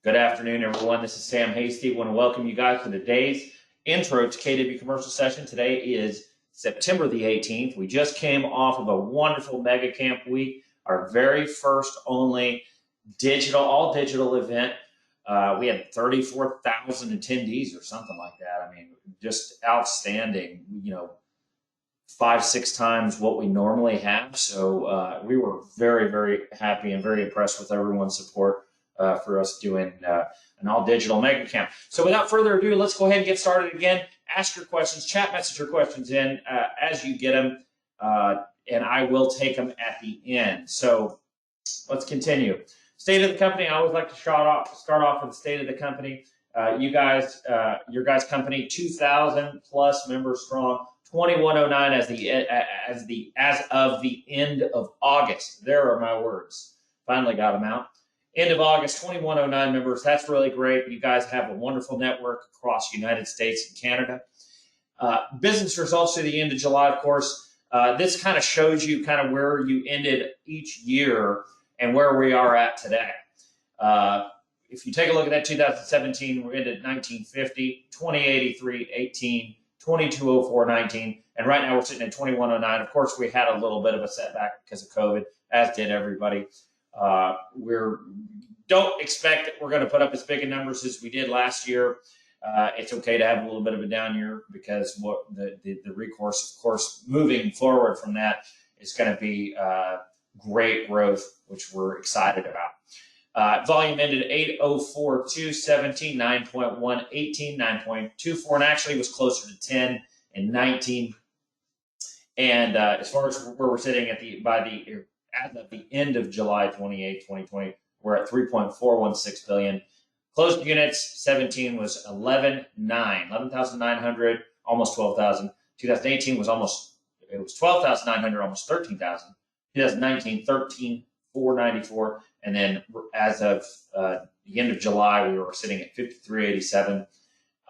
Good afternoon, everyone. This is Sam Hasty. I want to welcome you guys to today's intro to KW Commercial Session. Today is September the 18th. We just came off of a wonderful mega camp week, our very first only all digital event. We had 34,000 attendees or something like that. I mean, just outstanding, 5-6 times what we normally have. So we were very, very happy and very impressed with everyone's support for us doing an all digital mega camp. So without further ado, let's go ahead and get started again. Ask your questions, chat message your questions in as you get them, and I will take them at the end. So let's continue. State of the company. I always like to start off with the state of the company. Your guys' company, 2,000 plus members strong, 2109 as of the end of August. There are my words. Finally got them out. End of August, 2109 members. That's really great. You guys have a wonderful network across the United States and Canada. Business results to the end of July, of course. This kind of shows you kind of where you ended each year and where we are at today. If you take a look at that 2017, we ended at 1950, 2083, 18, 2204, 19, and right now we're sitting at 2109. Of course, we had a little bit of a setback because of COVID, as did everybody. Don't expect that we're going to put up as big a numbers as we did last year. It's okay to have a little bit of a down year because what the recourse, of course, moving forward from that is going to be great growth, which we're excited about. Volume ended at 804.2, 17, 9.1, 18, 9.24, and actually was closer to 10 and 19. And as far as where we're sitting at the end of July 28, 2020, we're at 3.416 billion. Closed units, 17 was 11,900, almost 12,000. 2018 was 12,900, almost 13,000. 2019, 13,494. And then as of the end of July, we were sitting at 5387.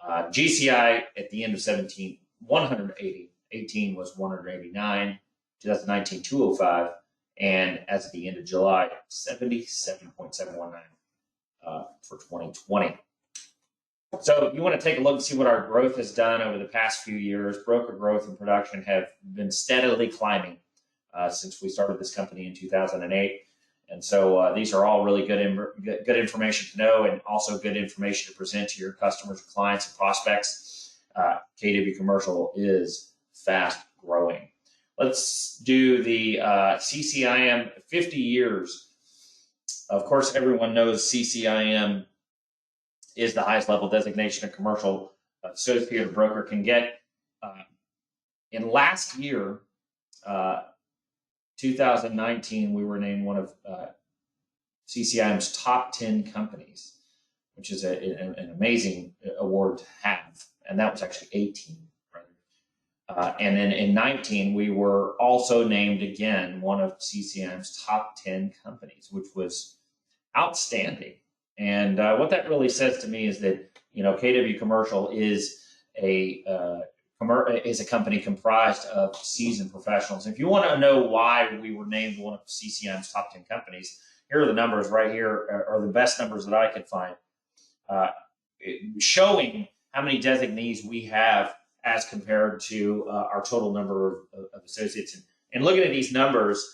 GCI at the end of 17, 180. 18 was 189. 2019, 205. And as of the end of July, 77.719 for 2020. So you want to take a look and see what our growth has done over the past few years. Broker growth and production have been steadily climbing since we started this company in 2008. And so these are all really good information to know, and also good information to present to your customers, clients, and prospects. KW Commercial is fast growing. Let's do the CCIM 50 years. Of course, everyone knows CCIM is the highest level designation a commercial associate or broker can get. In last year, 2019, we were named one of CCIM's top 10 companies, which is an amazing award to have. And that was actually 18. And then in 19, we were also named again one of CCIM's top 10 companies, which was outstanding. And what that really says to me is that, KW Commercial is a company comprised of seasoned professionals. If you want to know why we were named one of CCIM's top 10 companies, here are the numbers right here, are the best numbers that I could find, showing how many designees we have as compared to our total number of associates. And looking at these numbers,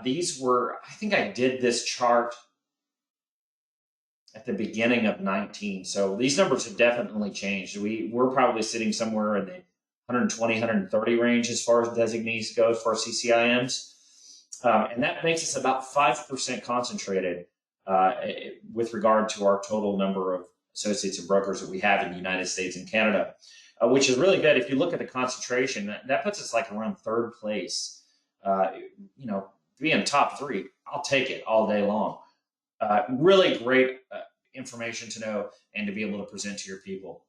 these were, I think I did this chart at the beginning of 19. So these numbers have definitely changed. We're probably sitting somewhere in the 120, 130 range as far as designees go for CCIMs. And that makes us about 5% concentrated with regard to our total number of associates and brokers that we have in the United States and Canada. Which is really good. If you look at the concentration, that puts us like around third place. To be in top 3, I'll take it all day long. Really great information to know and to be able to present to your people.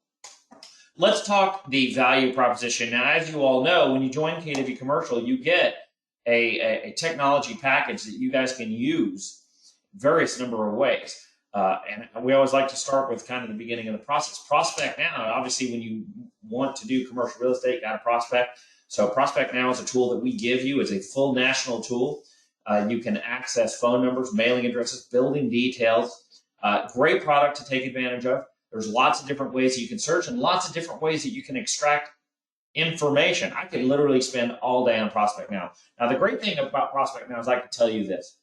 Let's talk the value proposition. Now, as you all know, when you join KW Commercial, you get a technology package that you guys can use various number of ways. And we always like to start with kind of the beginning of the process. Prospect Now, obviously, when you want to do commercial real estate, you got to prospect. So Prospect Now is a tool that we give you. It's a full national tool. You can access phone numbers, mailing addresses, building details, Great product to take advantage of. There's lots of different ways that you can search and lots of different ways that you can extract information. I could literally spend all day on Prospect Now. Now, the great thing about Prospect Now is I can tell you this.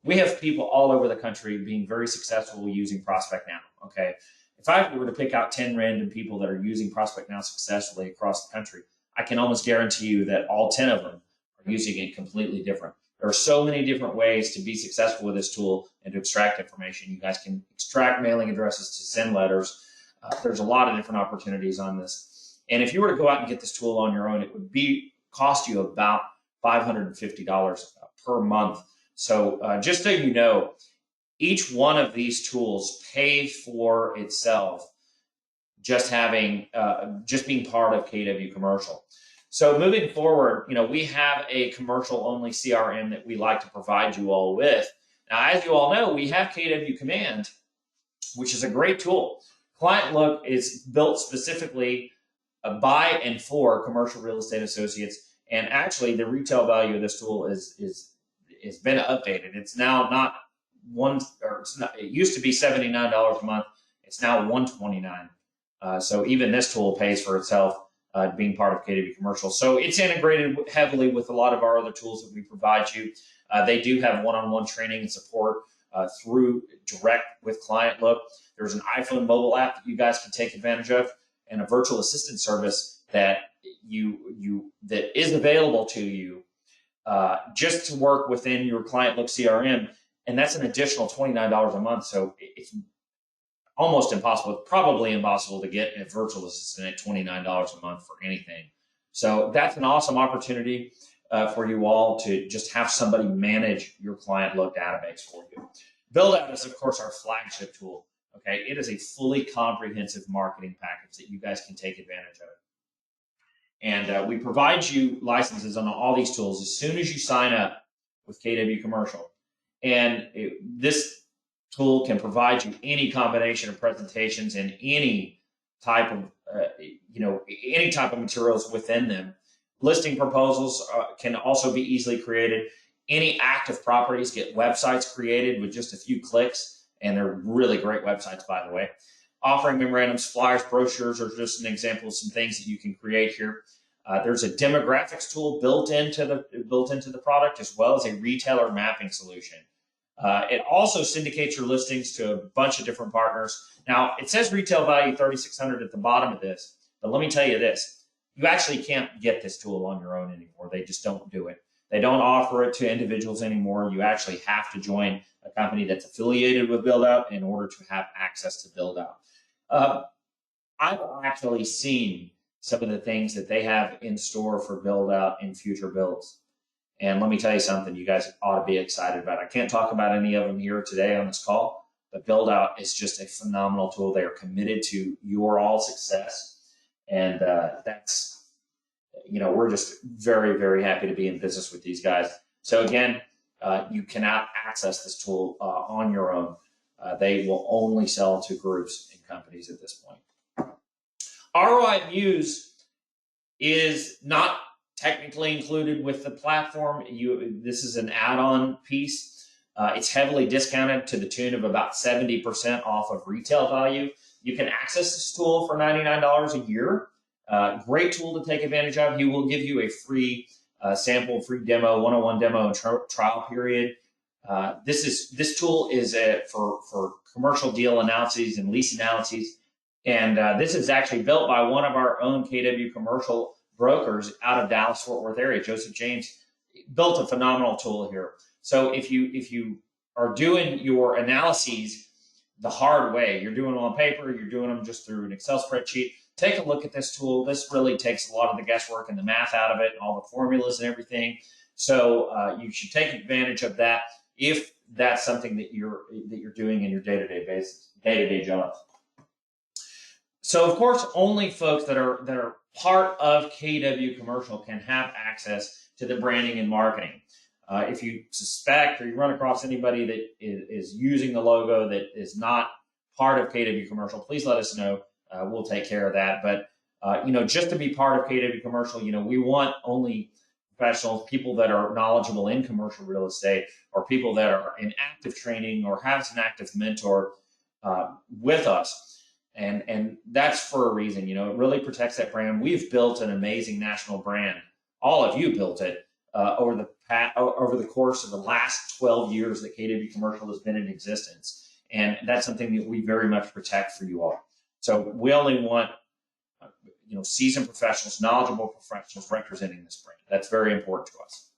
We have people all over the country being very successful using Prospect Now, okay? If I were to pick out 10 random people that are using Prospect Now successfully across the country, I can almost guarantee you that all 10 of them are using it completely different. There are so many different ways to be successful with this tool and to extract information. You guys can extract mailing addresses to send letters. There's a lot of different opportunities on this. And if you were to go out and get this tool on your own, it would cost you about $550 per month. So just so you know, each one of these tools pays for itself just being part of KW Commercial. So moving forward, we have a commercial-only CRM that we like to provide you all with. Now, as you all know, we have KW Command, which is a great tool. Client Look is built specifically by and for commercial real estate associates, and actually, the retail value of this tool is been updated. It's now not it used to be $79 a month. It's now $129. So even this tool pays for itself. Being part of KW Commercial. So it's integrated heavily with a lot of our other tools that we provide you. They do have one-on-one training and support through direct with Client Look. There's an iPhone mobile app that you guys can take advantage of, and a virtual assistant service that that is available to you just to work within your Client Look CRM, and that's an additional $29 a month. So it's almost impossible, probably impossible to get a virtual assistant at $29 a month for anything. So that's an awesome opportunity for you all to just have somebody manage your Client Look database for you. Build Out is, of course, our flagship tool. Okay, it is a fully comprehensive marketing package that you guys can take advantage of. And we provide you licenses on all these tools as soon as you sign up with KW Commercial. And this tool can provide you any combination of presentations and any type of any type of materials within them. Listing proposals can also be easily created. Any active properties get websites created with just a few clicks, and they're really great websites, by the way. Offering memorandums, flyers, brochures are just an example of some things that you can create here. There's a demographics tool built into the product, as well as a retailer mapping solution. It also syndicates your listings to a bunch of different partners. Now, it says retail value $3,600 at the bottom of this, but let me tell you this. You actually can't get this tool on your own anymore. They just don't do it. They don't offer it to individuals anymore. You actually have to join a company that's affiliated with Build Out in order to have access to Build Out. I've actually seen some of the things that they have in store for Build Out in future builds. And let me tell you something you guys ought to be excited about. I can't talk about any of them here today on this call, but Build Out is just a phenomenal tool. They are committed to your all success. And we're just very, very happy to be in business with these guys. So again, you cannot access this tool on your own. They will only sell to groups and companies at this point. ROI Muse is not technically included with the platform. This is an add-on piece. It's heavily discounted to the tune of about 70% off of retail value. You can access this tool for $99 a year. Great tool to take advantage of. He will give you a free sample, free demo, one-on-one demo and trial period. This tool is for commercial deal analyses and lease analyses. And this is actually built by one of our own KW Commercial brokers out of Dallas, Fort Worth area. Joseph James built a phenomenal tool here. So if you are doing your analyses the hard way, you're doing them on paper, you're doing them just through an Excel spreadsheet, take a look at this tool. This really takes a lot of the guesswork and the math out of it, and all the formulas and everything. So you should take advantage of that if that's something that you're doing in your day-to-day jobs. So of course, only folks that are part of KW Commercial can have access to the branding and marketing. If you suspect or you run across anybody that is using the logo that is not part of KW Commercial, please let us know. We'll take care of that. But just to be part of KW Commercial, we want only professionals, people that are knowledgeable in commercial real estate, or people that are in active training or have an active mentor with us. And that's for a reason. It really protects that brand. We've built an amazing national brand. All of you built it over the course of the last 12 years that KW Commercial has been in existence. And that's something that we very much protect for you all. So we only want seasoned professionals, knowledgeable professionals representing this brand. That's very important to us.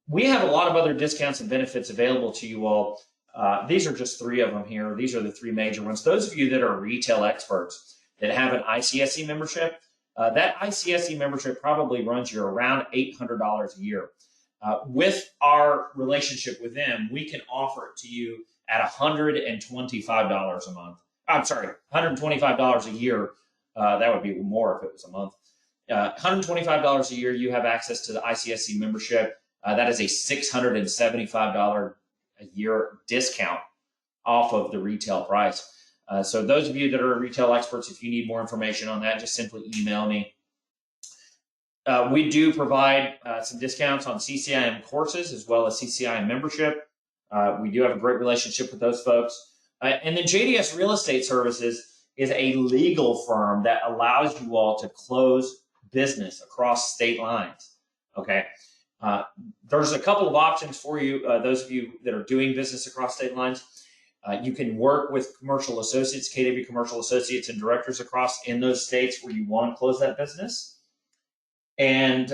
We have a lot of other discounts and benefits available to you all. These are just 3 of them here. These are the 3 major ones. Those of you that are retail experts that have an ICSE membership, that ICSE membership probably runs you around $800 a year. With our relationship with them, we can offer it to you at $125 a month. I'm sorry, $125 a year. That would be more if it was a month. $125 a year, you have access to the ICSE membership. That is a $675 a year discount off of the retail price. So those of you that are retail experts, if you need more information on that, just simply email me. We do provide some discounts on CCIM courses as well as CCIM membership. We do have a great relationship with those folks. And then JDS Real Estate Services is a legal firm that allows you all to close business across state lines. Okay. There's a couple of options for you, those of you that are doing business across state lines. You can work with commercial associates, KW Commercial Associates and directors in those states where you want to close that business. And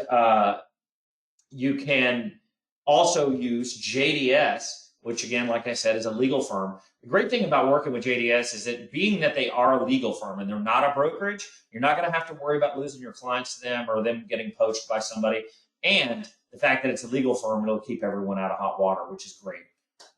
you can also use JDS, which again, like I said, is a legal firm. The great thing about working with JDS is that being that they are a legal firm and they're not a brokerage, you're not going to have to worry about losing your clients to them or them getting poached by somebody. And the fact that it's a legal firm, it'll keep everyone out of hot water, which is great.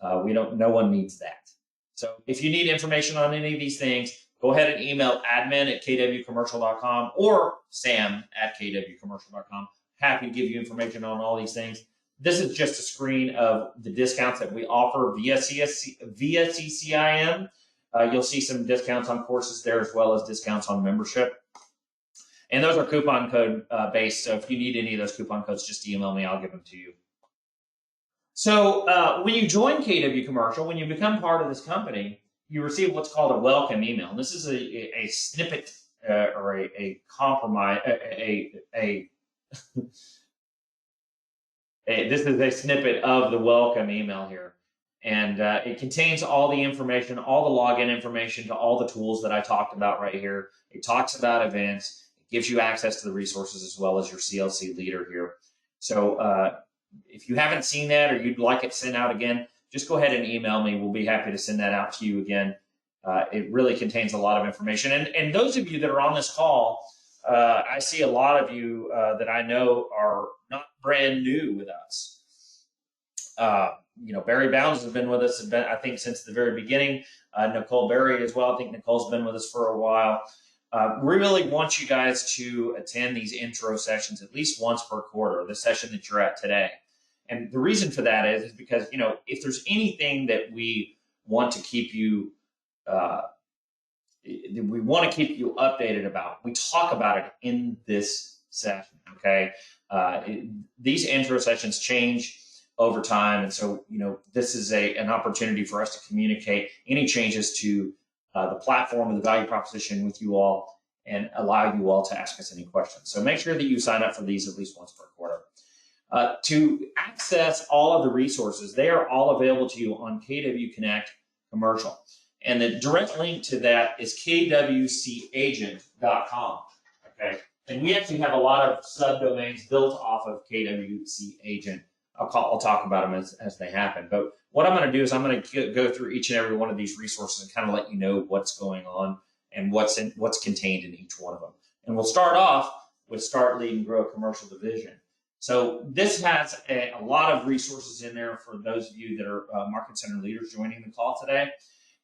No one needs that. So if you need information on any of these things, go ahead and email admin@kwcommercial.com or sam@kwcommercial.com. Happy to give you information on all these things. This is just a screen of the discounts that we offer via CCIM. You'll see some discounts on courses there as well as discounts on membership. And those are coupon code based. So if you need any of those coupon codes, just email me. I'll give them to you. So when you join KW Commercial, when you become part of this company, you receive what's called a welcome email. And this is a snippet or a compromise, this is a snippet of the welcome email here. And it contains all the information, all the login information to all the tools that I talked about right here. It talks about events. It gives you access to the resources as well as your CLC leader here. So if you haven't seen that or you'd like it sent out again, just go ahead and email me. We'll be happy to send that out to you again. It really contains a lot of information. And those of you that are on this call, I see a lot of you that I know are not brand new with us. Barry Bounds has been with us, I think, since the very beginning. Nicole Berry as well. I think Nicole's been with us for a while. We really want you guys to attend these intro sessions at least once per quarter, the session that you're at today. And the reason for that is because, if there's anything that we want to keep you updated about, we talk about it in this session, okay? These intro sessions change over time, and so this is an opportunity for us to communicate any changes to the platform and the value proposition with you all and allow you all to ask us any questions. So make sure that you sign up for these at least once per quarter. To access all of the resources, they are all available to you on KW Connect Commercial. And the direct link to that is kwcagent.com. Okay. And we actually have a lot of subdomains built off of KWC Agent. I'll talk about them as they happen. But what I'm going to do is I'm going to go through each and every one of these resources and kind of let you know what's going on and what's contained in each one of them. And we'll start off with Start, Lead, and Grow Commercial Division. So this has a lot of resources in there for those of you that are Market Center leaders joining the call today,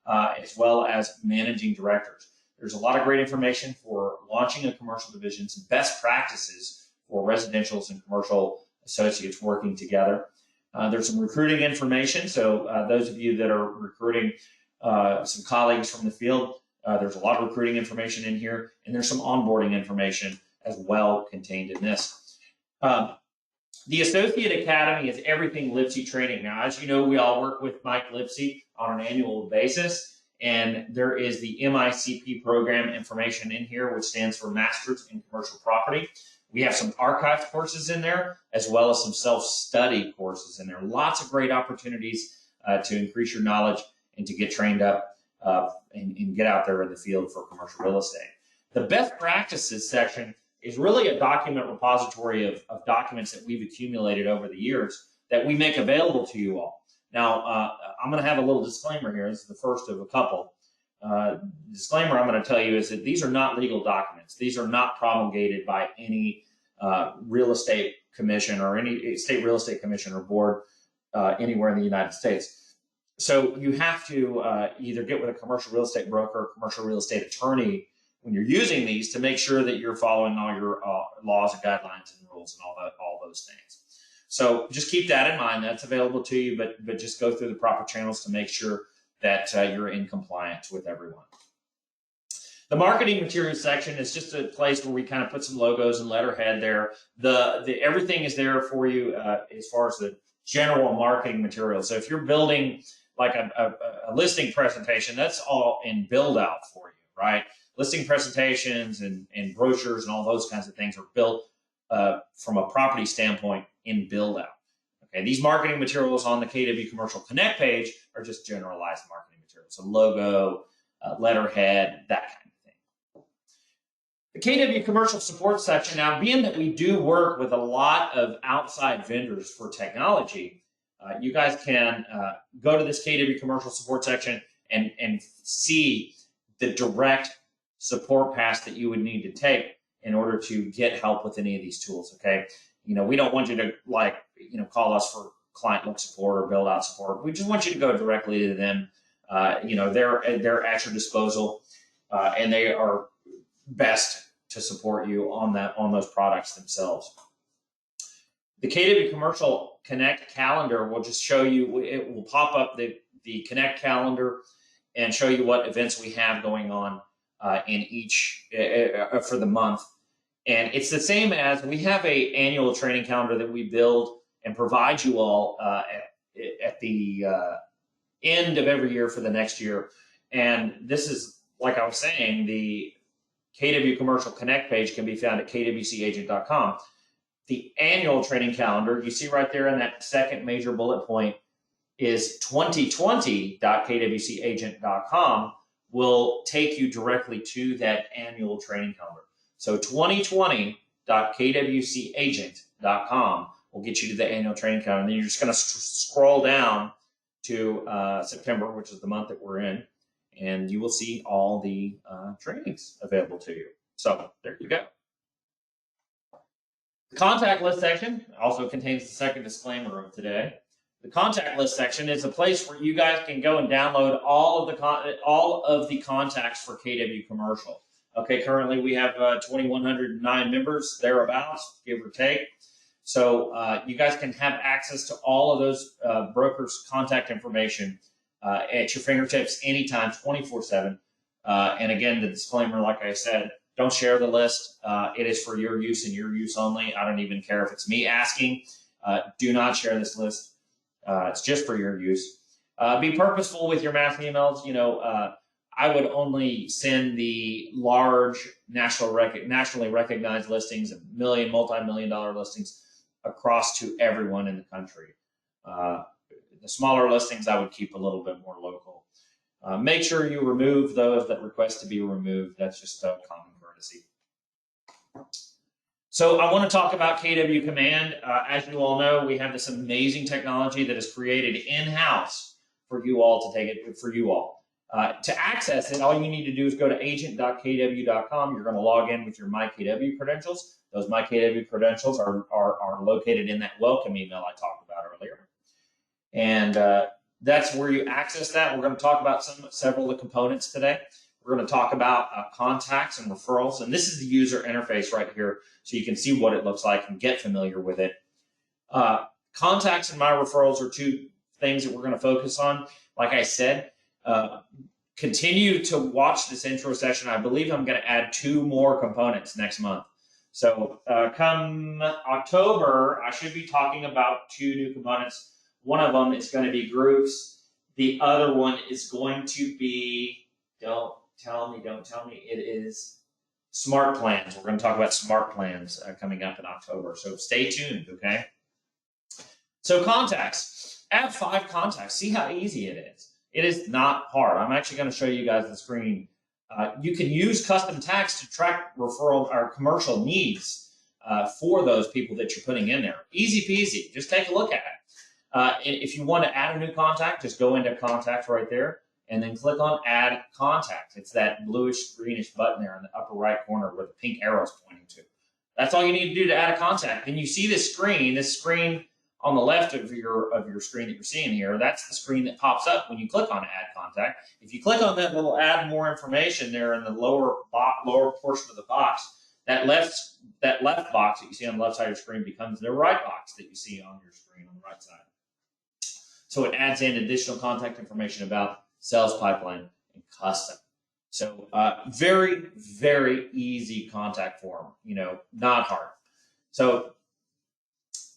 as well as managing directors. There's a lot of great information for launching a commercial division, some best practices for residentials and commercial associates working together. There's some recruiting information. So those of you that are recruiting some colleagues from the field, there's a lot of recruiting information in here, and there's some onboarding information as well contained in this. The Associate Academy is everything Lipsy training. Now, as you know, we all work with Mike Lipsy on an annual basis, And there is the MICP program information in here, which stands for Masters in Commercial Property. We have some archived courses in there, as well as some self-study courses in there. Lots of great opportunities to increase your knowledge and to get trained up and get out there in the field for commercial real estate. The best practices section is really a document repository of documents that we've accumulated over the years that we make available to you all. Now, I'm going to have a little disclaimer here. This is the first of a couple. Disclaimer I'm going to tell you is that these are not legal documents. These are not promulgated by any real estate commission or any state real estate commission or board anywhere in the United States. So you have to either get with a commercial real estate broker or commercial real estate attorney when you're using these to make sure that you're following all your laws and guidelines and rules and all those things. So just keep that in mind. That's available to you, but just go through the proper channels to make sure that you're in compliance with everyone. The marketing materials section is just a place where we kind of put some logos and letterhead there. Everything is there for you as far as the general marketing material. So if you're building like a listing presentation, that's all in build out for you, right? Listing presentations and brochures and all those kinds of things are built from a property standpoint in build out. Okay, these marketing materials on the KW Commercial Connect page are just generalized marketing materials, a logo, letterhead, that kind of thing. The KW Commercial Support section, now being that we do work with a lot of outside vendors for technology, you guys can go to this KW Commercial Support section and see the direct support paths that you would need to take in order to get help with any of these tools, okay? You know, we don't want you to call us for client look support or build out support. We just want you to go directly to them. They're at your disposal and they are best to support you on those products themselves. The KW Commercial Connect calendar will just show you, it will pop up the Connect calendar and show you what events we have going on in each for the month. And it's the same as we have an annual training calendar that we build and provide you all at the end of every year for the next year. And this is, like I was saying, the KW Commercial Connect page can be found at kwcagent.com. The annual training calendar, you see right there in that second major bullet point, is 2020.kwcagent.com will take you directly to that annual training calendar. So 2020.kwcagent.com will get you to the annual training calendar. And then you're just going to scroll down to September, which is the month that we're in, and you will see all the trainings available to you. So there you go. The contact list section also contains the second disclaimer of today. The contact list section is a place where you guys can go and download all of the contacts for KW Commercial. Okay, currently we have 2,109 members, thereabouts, give or take. So you guys can have access to all of those brokers' contact information at your fingertips anytime, 24/7. And again, the disclaimer, like I said, don't share the list. It is for your use and your use only. I don't even care if it's me asking. Do not share this list. It's just for your use. Be purposeful with your mass emails. I would only send the large nationally recognized listings, multi-million-dollar listings across to everyone in the country. The smaller listings I would keep a little bit more local. Make sure you remove those that request to be removed. That's just a common courtesy. So I want to talk about KW Command. As you all know, we have this amazing technology that is created in-house for you all to take it for you all. To access it, all you need to do is go to agent.kw.com. You're going to log in with your MyKW credentials. Those MyKW credentials are located in that welcome email I talked about earlier. And that's where you access that. We're going to talk about several of the components today. We're going to talk about contacts and referrals. And this is the user interface right here, so you can see what it looks like and get familiar with it. Contacts and my referrals are two things that we're going to focus on. Like I said, continue to watch this intro session. I believe I'm going to add 2 more components next month. So come October, I should be talking about 2 new components. One of them is going to be groups. The other one is going to be, don't tell me, it is Smart Plans. We're going to talk about Smart Plans coming up in October. So stay tuned, okay? So contacts. Add 5 contacts. See how easy it is. It is not hard. I'm actually going to show you guys the screen. You can use custom tags to track referral or commercial needs for those people that you're putting in there. Easy peasy. Just take a look at it. If you want to add a new contact, just go into Contacts right there and then click on Add Contact. It's that bluish greenish button there in the upper right corner where the pink arrow is pointing to. That's all you need to do to add a contact. And you see this screen on the left of your screen that you're seeing here. That's the screen that pops up when you click on Add Contact. If you click on that little Add More Information there in the lower portion of the box, that left box that you see on the left side of your screen becomes the right box that you see on your screen on the right side. So it adds in additional contact information about sales pipeline and custom. So very, very easy contact form, not hard. So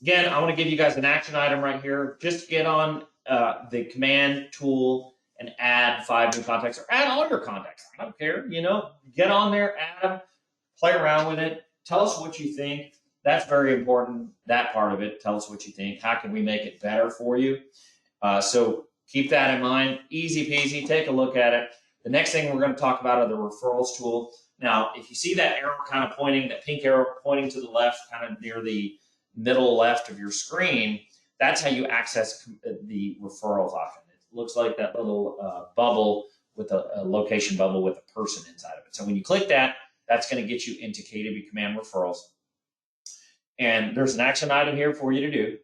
again, I want to give you guys an action item right here. Just get on the command tool and add 5 new contacts, or add all your contacts. I don't care, get on there, add them, play around with it. Tell us what you think. That's very important, that part of it. Tell us what you think. How can we make it better for you? So keep that in mind. Easy peasy. Take a look at it. The next thing we're going to talk about are the referrals tool. Now, if you see that arrow kind of pointing, that pink arrow pointing to the left, kind of near the middle left of your screen, that's how you access the referrals option. It looks like that little bubble with a location bubble with a person inside of it. So when you click that, that's going to get you into KW Command Referrals. And there's an action item here for you to do.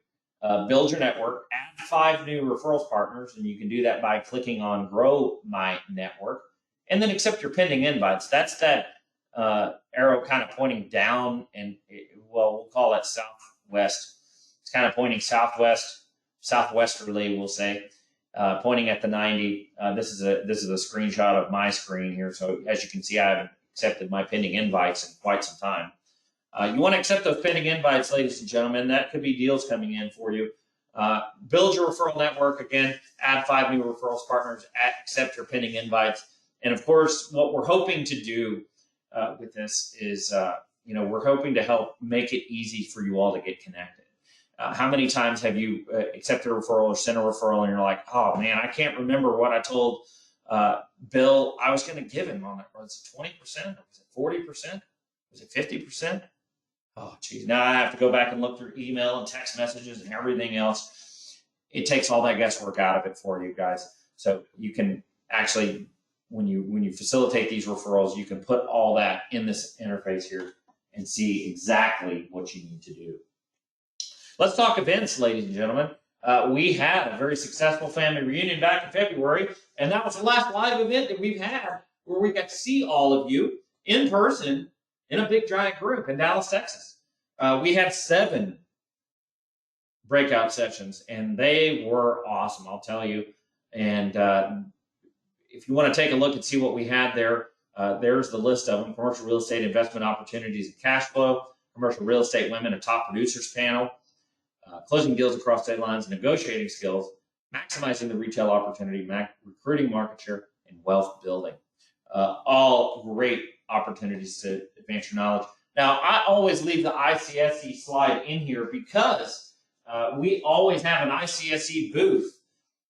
Build your network, add 5 new referrals partners, and you can do that by clicking on Grow My Network, and then accept your pending invites. That's that arrow kind of pointing down, and we'll call it southwest. It's kind of pointing southwesterly, we'll say, pointing at the 90. This is a screenshot of my screen here. So as you can see, I haven't accepted my pending invites in quite some time. You want to accept those pending invites, ladies and gentlemen. That could be deals coming in for you. Build your referral network. Again, add 5 new referrals partners, accept your pending invites. And of course, what we're hoping to do with this is, we're hoping to help make it easy for you all to get connected. How many times have you accepted a referral or sent a referral and you're like, oh man, I can't remember what I told Bill I was going to give him on it. Was it 20%? Was it 40%? Was it 50%? Oh, geez. Now I have to go back and look through email and text messages and everything else. It takes all that guesswork out of it for you guys. So you can actually, when you facilitate these referrals, you can put all that in this interface here and see exactly what you need to do. Let's talk events, ladies and gentlemen. We had a very successful family reunion back in February, and that was the last live event that we've had where we got to see all of you in person in a big giant group in Dallas, Texas. We had 7 breakout sessions, and they were awesome, I'll tell you. And if you want to take a look and see what we had there, there's the list of them: commercial real estate investment opportunities and cash flow, commercial real estate women, a top producers panel, closing deals across state lines, negotiating skills, maximizing the retail opportunity, recruiting market share, and wealth building. All great opportunities to advance your knowledge. Now, I always leave the ICSC slide in here because we always have an ICSC booth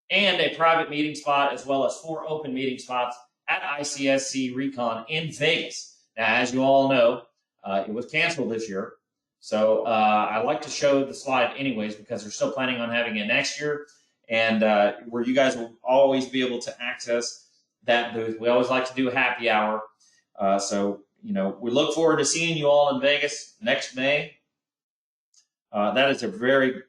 and a private meeting spot, as well as 4 open meeting spots at ICSC Recon in Vegas. Now, as you all know, it was canceled this year. So I like to show the slide anyways because they're still planning on having it next year, and where you guys will always be able to access that booth. We always like to do a happy hour. So, we look forward to seeing you all in Vegas next May. That is a very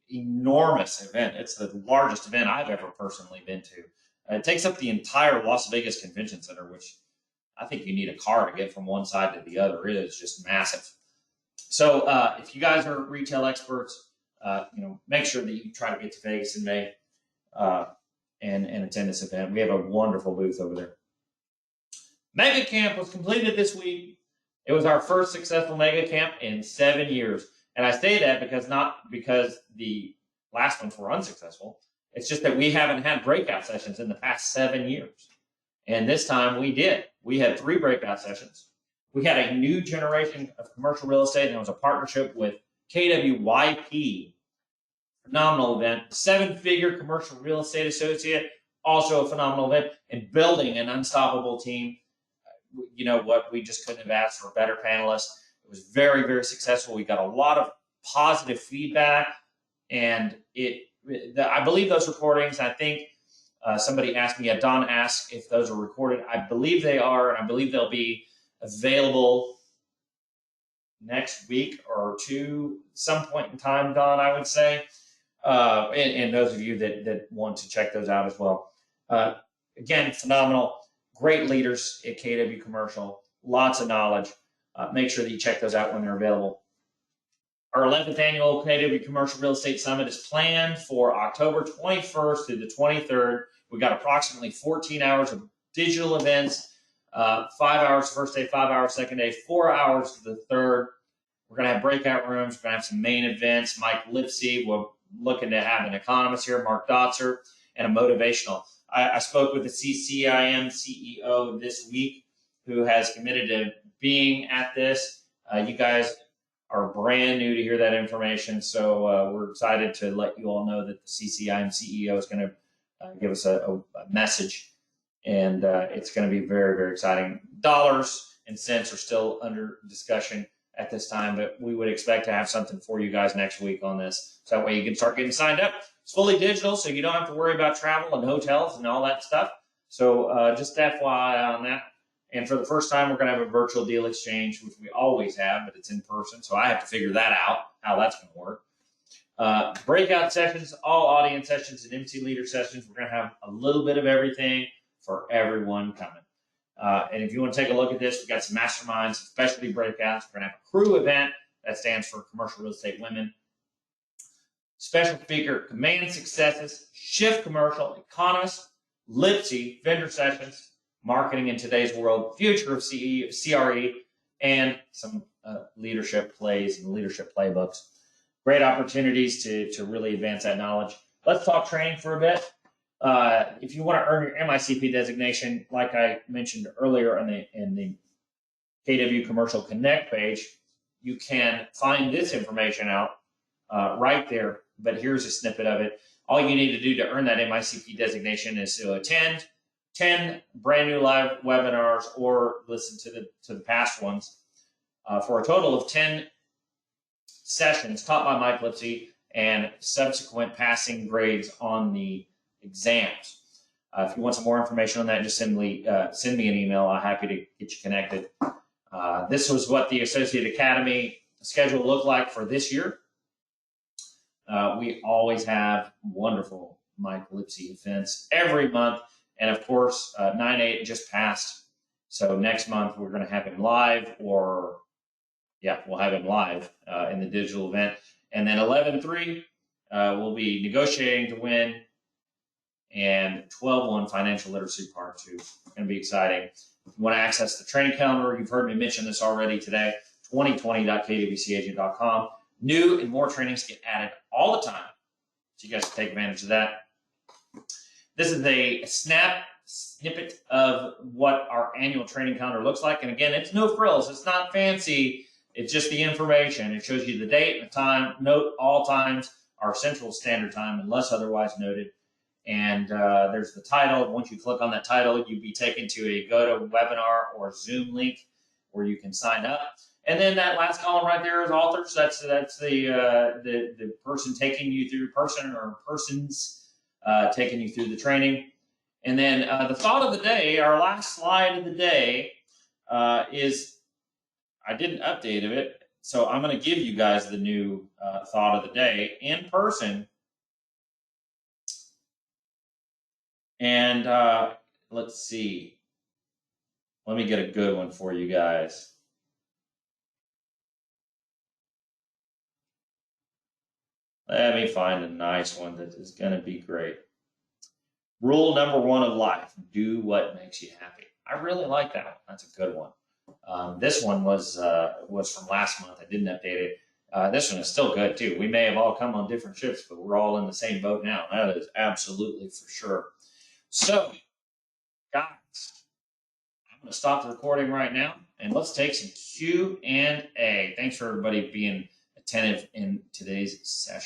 enormous event. It's the largest event I've ever personally been to. It takes up the entire Las Vegas Convention Center, which I think you need a car to get from one side to the other. It is just massive. So if you guys are retail experts, make sure that you try to get to Vegas in May and attend this event. We have a wonderful booth over there. Mega Camp was completed this week. It was our first successful Mega Camp in 7 years. And I say that not because the last ones were unsuccessful. It's just that we haven't had breakout sessions in the past 7 years. And this time we did. We had 3 breakout sessions. We had a new generation of commercial real estate, and it was a partnership with KWYP. Phenomenal event. 7-figure commercial real estate associate, also a phenomenal event. And building an unstoppable team. You know what? We just couldn't have asked for better panelists. It was very, very successful. We got a lot of positive feedback, and I believe those recordings, I think somebody asked me, Don asked if those are recorded. I believe they are, and I believe they'll be available next week or two, some point in time, Don, I would say. And those of you that want to check those out as well. Again, phenomenal. Great leaders at KW Commercial. Lots of knowledge. Make sure that you check those out when they're available. Our 11th annual KW Commercial Real Estate Summit is planned for October 21st through the 23rd. We've got approximately 14 hours of digital events, 5 hours first day, 5 hours second day, 4 hours the third. We're going to have breakout rooms. We're going to have some main events. Mike Lipsey, we're looking to have an economist here, Mark Dotzer, and a motivational. I spoke with the CCIM CEO this week who has committed to being at this. You guys are brand new to hear that information, so we're excited to let you all know that the CCIM CEO is going to give us a message, and it's going to be very, very exciting. Dollars and cents are still under discussion at this time, but we would expect to have something for you guys next week on this, so that way you can start getting signed up. It's fully digital, so you don't have to worry about travel and hotels and all that stuff. So just FYI on that. And for the first time, we're going to have a virtual deal exchange, which we always have, but it's in person. So I have to figure that out, how that's going to work. Breakout sessions, all audience sessions, and MC leader sessions. We're going to have a little bit of everything for everyone coming. And if you want to take a look at this, we've got some masterminds, specialty breakouts. We're going to have a crew event that stands for Commercial Real Estate Women. Special speaker, Command Successes, Shift Commercial, Economist, Lipsey, Vendor Sessions, Marketing in Today's World, Future of CRE, and some leadership plays and leadership playbooks. Great opportunities to really advance that knowledge. Let's talk training for a bit. If you want to earn your MICP designation, like I mentioned earlier in the KW Commercial Connect page, you can find this information out right there. But here's a snippet of it. All you need to do to earn that MICP designation is to attend 10 brand new live webinars or listen to the past ones for a total of 10 sessions taught by Mike Lipsey and subsequent passing grades on the exams. If you want some more information on that, just send me an email. I'm happy to get you connected. This was what the Associate Academy schedule looked like for this year. We always have wonderful Mike Lipsey events every month. And of course, 9/8 just passed. So next month, we're going to have him live we'll have him live in the digital event. And then 11/3, we'll be negotiating to win. And 12/1 financial literacy part 2. It's going to be exciting. If you want to access the training calendar, you've heard me mention this already today, 2020.kwbcagent.com. New and more trainings get added all the time. So you guys can take advantage of that. This is a snippet of what our annual training calendar looks like. And again, it's no frills. It's not fancy. It's just the information. It shows you the date and the time. Note all times are Central Standard Time unless otherwise noted. And there's the title. Once you click on that title, you'll be taken to a GoToWebinar or Zoom link where you can sign up. And then that last column right there is authors. That's the person taking you through persons taking you through the training. And then the thought of the day, our last slide of the day is, I didn't update it, so I'm going to give you guys the new thought of the day in person. And let's see. Let me get a good one for you guys. Let me find a nice one that is going to be great. Rule number 1 of life, do what makes you happy. I really like that one. That's a good one. This one was from last month. I didn't update it. This one is still good too. We may have all come on different ships, but we're all in the same boat now. That is absolutely for sure. So, guys, I'm going to stop the recording right now, and let's take some Q&A. Thanks for everybody being attentive in today's session.